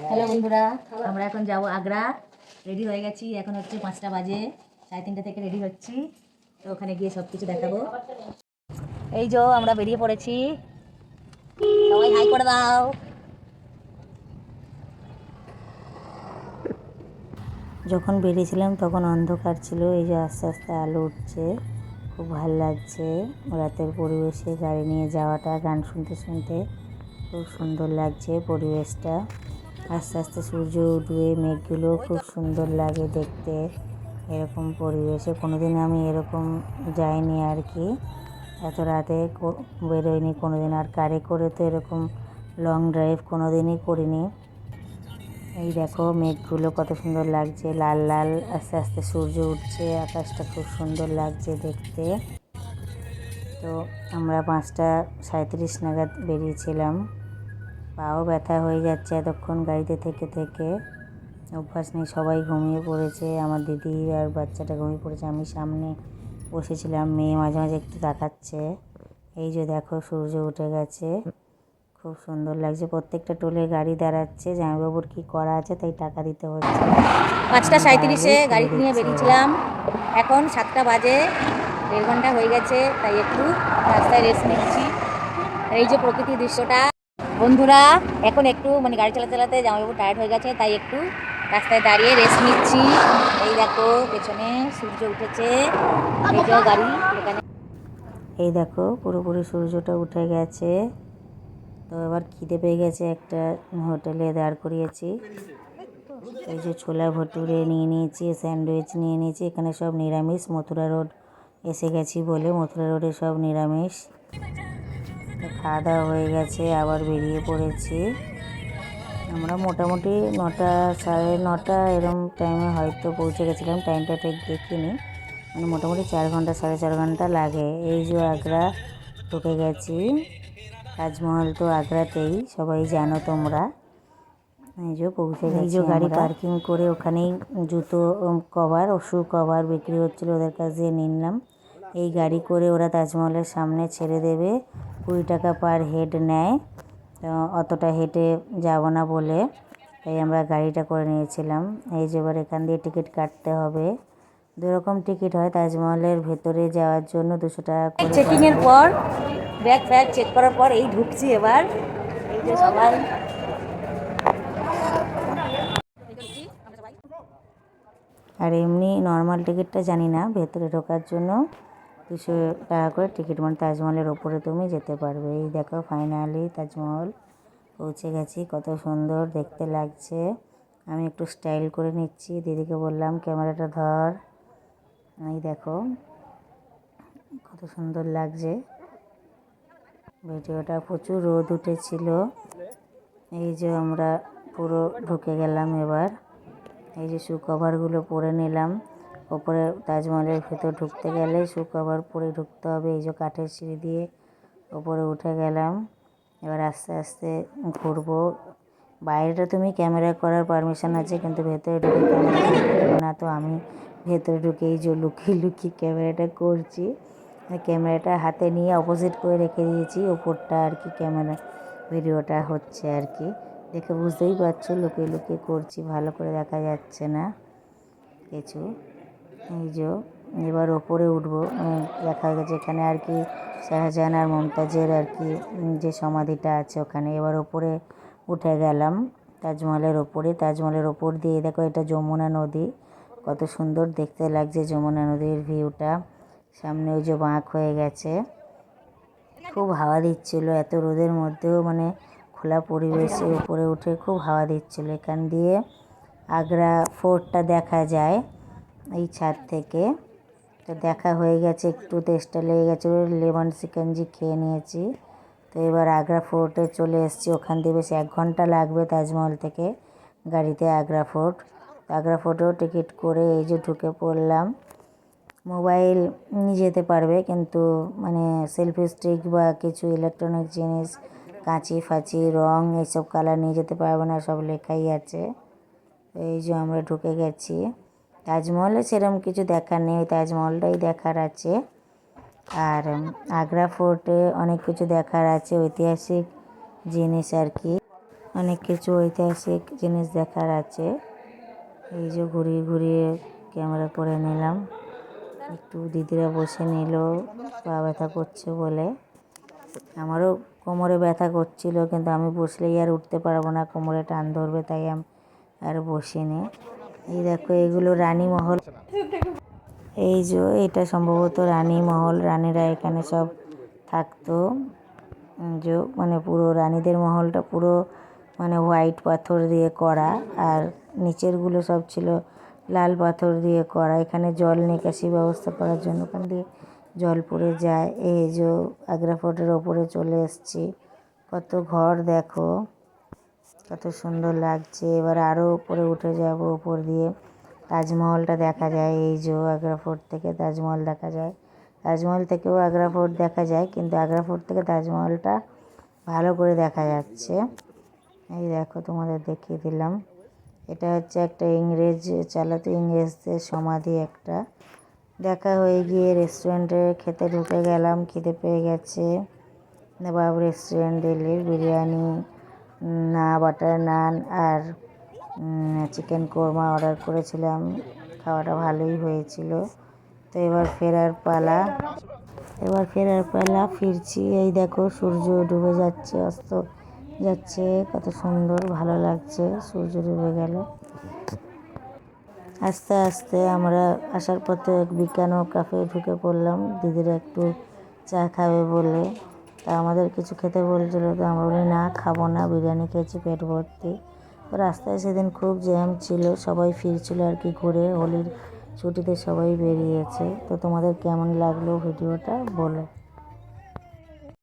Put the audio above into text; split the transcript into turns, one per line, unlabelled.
Hello বন্ধুরা, আমরা এখন যাব আগ্রা। রেডি হয়ে গেছি, এখন হচ্ছে 5টা বাজে, 3:30 থেকে রেডি হচ্ছি। তো ওখানে গিয়ে সব কিছু দেখাবো। এই যে আমরা বেরিয়ে পড়েছি, সবাই হাই করে দাও।
যখন বেরিয়েছিলাম তখন অন্ধকার ছিল, এই যে আস্তে আস্তে আলো উঠছে, খুব ভালো লাগছে। রাতের পরিবেশে গাড়ি নিয়ে যাওয়াটা, গান শুনতে শুনতে খুব সুন্দর লাগছে পরিবেশটা। আস্তে আস্তে সূর্য উঠবে, মেঘগুলো খুব সুন্দর লাগে দেখতে। এরকম পরিবেশে কোনোদিন আমি এরকম যাইনি আর কি, এত রাতে বেরোয়নি কোনোদিন। আর কারে করে তো এরকম লং ড্রাইভ কোনোদিনই করিনি। এই দেখো মেঘগুলো কত সুন্দর লাগছে, লাল লাল। আস্তে আস্তে সূর্য উঠছে, আকাশটা খুব সুন্দর লাগছে দেখতে। তো আমরা 5:37 নাগাদ বেরিয়েছিলাম। পাও ব্যথা হয়ে যাচ্ছে এতক্ষণ গাড়িতে থেকে থেকে, অভ্যাস নেই। সবাই ঘুমিয়ে পড়েছে, আমার দিদি আর বাচ্চাটা ঘুমিয়ে পড়েছে। আমি সামনে বসেছিলাম, মেয়ে মাঝে মাঝে একটু তাকাচ্ছে। এই যে দেখো সূর্য উঠে গেছে, খুব সুন্দর লাগছে। প্রত্যেকটা টোলে গাড়ি দাঁড়াচ্ছে, জামাইবাবুর কি করা আছে তাই টাকা দিতে হচ্ছে।
5:37-এ গাড়ি নিয়ে বেরিয়েছিলাম, এখন 7টা বাজে, 1.5 ঘন্টা হয়ে গেছে। তাই একটু রাস্তায় রেস্ট নিচ্ছি। এই যে প্রকৃতির দৃশ্যটা বন্ধুরা, এখন একটু গাড়ি চালাতে চালাতে জামাইবাবু টায়ার্ড হয়ে গেছে, তাই একটু রাস্তায় দাঁড়িয়ে রেস্ট নিচ্ছি। এই দেখো পেছনে সূর্য উঠেছে, এই যে গাড়ি এখানে।
এই দেখো পুরোপুরি সূর্যটা উঠে গেছে। তো এবার খিদে পেয়ে গেছে, একটা হোটেলে দাঁড় করিয়েছি। এই যে ছোলা ভটুরে নিয়ে নিয়েছি, স্যান্ডউইচ নিয়ে নিয়েছি। এখানে সব নিরামিষ, মথুরা রোড এসে গেছি বলে মথুরা রোডে সব নিরামিষ। খাওয়া দাওয়া হয়ে গেছে, আবার বেরিয়ে পড়েছি। আমরা মোটামুটি 9টা, 9:30 এরম টাইমে হয়তো পৌঁছে গেছিলাম, টাইমটা ঠিক দেখিনি। মোটামুটি 4 ঘন্টা, 4.5 ঘন্টা লাগে। এই যে আগ্রা ঢুকে গেছি। তাজমহল তো আগ্রাতেই, সবাই জানো তোমরা। এই যে পৌঁছে গেছি। এই যে গাড়ি পার্কিং করে ওখানেই জুতো কভার ও শু কভার বিক্রি হচ্ছিলো, ওদের কাছ দিয়ে নিলাম। এই গাড়ি করে ওরা তাজমহলের সামনে ছেড়ে দেবে, 20 টাকা পার হেড নেয়। অতটা হেঁটে যাব না বলে তাই আমরা গাড়িটা করে নিয়েছিলাম। এই যে এবার এখান দিয়ে টিকিট কাটতে হবে। 2 রকম টিকিট হয়, তাজমহলের ভেতরে যাওয়ার জন্য 200 টাকা করে।
চেকিংয়ের পর ব্যাগ ফ্যাগ চেক করার পর এই ঢুকছি এবার। এই যে সবাই
আর এমনি নর্মাল টিকিটটা জানি না, ভেতরে ঢোকার জন্য 200 টাকা করে টিকিট, তাজমহলের ওপরে তুমি যেতে পারবে। এই দেখো ফাইনালি তাজমহল পৌঁছে গেছি, কত সুন্দর দেখতে লাগছে। আমি একটু স্টাইল করে নিচ্ছি, দিদিকে বললাম ক্যামেরাটা ধর। এই দেখো কত সুন্দর লাগছে ভিডিওটা। প্রচুর রোদ উঠেছিল। এই যে আমরা পুরো ঢুকে গেলাম এবার। এই যে শু কভারগুলো পরে নিলাম। ওপরে তাজমহলের ভেতর ঢুকতে গেলে শু কভার পরে ঢুকতে হবে। এই যে কাঠের সিঁড়ি দিয়ে ওপরে উঠে গেলাম। এবার আস্তে আস্তে ঘুরবো। বাইরেটা তুমি ক্যামেরা করার পারমিশন আছে, কিন্তু ভেতরে ঢুকে ক্যামেরা করতে দেবে না। তো আমি ভেতরে ঢুকে এই যে লুকিয়ে লুকিয়ে ক্যামেরাটা করছি। ক্যামেরাটা হাতে নিয়ে অপোজিট করে রেখে দিয়েছি, ওপরটা আর কি ক্যামেরা ভিডিওটা হচ্ছে আর কি। দেখে বুঝতেই পারছো লুকিয়ে লুকিয়ে করছি, ভালো করে দেখা যাচ্ছে না কিছু। এই যে এবার ওপরে উঠবো, দেখা গেছে এখানে আর কি শাহজাহান আর মমতাজের আর কি যে সমাধিটা আছে ওখানে। এবার ওপরে উঠে গেলাম তাজমহলের ওপরে। তাজমহলের ওপর দিয়ে দেখো এটা যমুনা নদী, কত সুন্দর দেখতে লাগছে যমুনা নদীর ভিউটা। সামনে ওই যে বাঁক হয়ে গেছে, খুব হাওয়া দিচ্ছিল এত রোদের মধ্যেও, খোলা পরিবেশে উপরে উঠে খুব হাওয়া দিচ্ছিল। এখান দিয়ে আগ্রা ফোর্টটা দেখা যায় এই ছাদ থেকে। তো দেখা হয়ে গেছে, একটু তেষ্টা লেগে গেছিলো, লেমন চিকেনজি খেয়ে নিয়েছি। তো এবার আগ্রা ফোর্টে চলে এসেছি। ওখান দিয়ে বেশ 1 ঘন্টা লাগবে তাজমহল থেকে গাড়িতে আগ্রা ফোর্ট। আগ্রা ফোর্টেও টিকিট করে এই যে ঢুকে পড়লাম। মোবাইল নিয়ে যেতে পারবে, কিন্তু সেলফি স্টিক বা কিছু ইলেকট্রনিক জিনিস, কাঁচি ফাঁচি রং এইসব কালার নিয়ে যেতে পারবে না, সব লেখাই আছে। এই যে আমরা ঢুকে গেছি। তাজমহলে সেরকম কিছু দেখার নেই, তাজমহলটাই দেখার আছে। আর আগ্রা ফোর্টে অনেক কিছু দেখার আছে, ঐতিহাসিক জিনিস আর কি। অনেক কিছু ঐতিহাসিক জিনিস দেখার আছে। এই যে ঘুরিয়ে ঘুরিয়ে ক্যামেরা করে নিলাম। একটু দিদিরা বসে নিল, পা ব্যথা করছে বলে। আমারও কোমরে ব্যথা করছিল, কিন্তু আমি বসলেই আর উঠতে পারবো না, কোমরে টান ধরবে, তাই আমি আর বসিনি। এই দেখো এগুলো রানী মহল। এই যে এটা সম্ভবত রানী মহল, রানীরা এখানে সব থাকতো। যে মানে পুরো রানীদের মহলটা পুরো মানে হোয়াইট পাথর দিয়ে করা, আর নিচেরগুলো সব ছিল লাল পাথর দিয়ে করা। এখানে জল নিকাশি ব্যবস্থা করার জন্য ওখান দিয়ে জল পড়ে যায়। এই যে আগ্রা ফোর্টের ওপরে চলে এসেছি। কত ঘর দেখো, কত সুন্দর লাগছে। এবার আরও উপরে উঠে যাব, উপর দিয়ে তাজমহলটা দেখা যায়। এই যে আগ্রা ফোর্ট থেকে তাজমহল দেখা যায়। তাজমহল থেকেও আগ্রা ফোর্ট দেখা যায়, কিন্তু আগ্রা ফোর্ট থেকে তাজমহলটা ভালো করে দেখা যাচ্ছে। এই দেখো তোমাদের দেখিয়ে দিলাম। এটা হচ্ছে একটা ইংরেজ চালাতো ইংরেজদের সমাধি একটা। দেখা হয়ে গিয়ে রেস্টুরেন্টে খেতে ঢুকে গেলাম, খিদে পেয়ে গেছে। নবাব রেস্টুরেন্ট, দিল্লির বিরিয়ানি, বাটার নান আর চিকেন কোরমা অর্ডার করেছিলাম। খাওয়াটা ভালোই হয়েছিল। তো এবার ফেরার পালা, ফিরছি। এই দেখো সূর্য ডুবে যাচ্ছে, অস্ত যাচ্ছে, কত সুন্দর ভালো লাগছে। সূর্য ডুবে গেল। আস্তে আস্তে আমরা আসার পথে বিজ্ঞান ক্যাফে ঢুকে পড়লাম, দিদিরা একটু চা খাবে বলে। তা আমাদের কিছু খেতে বলছিল, তো আমরা বলি না, খাবো না, বিরিয়ানি খেয়েছি পেট ভর্তি। তো রাস্তায় সেদিন খুব জ্যাম ছিল, সবাই ফিরছিল আর কি ঘুরে, হোলির ছুটিতে সবাই বেরিয়েছে। তো তোমাদের কেমন লাগলো ভিডিওটা বলো।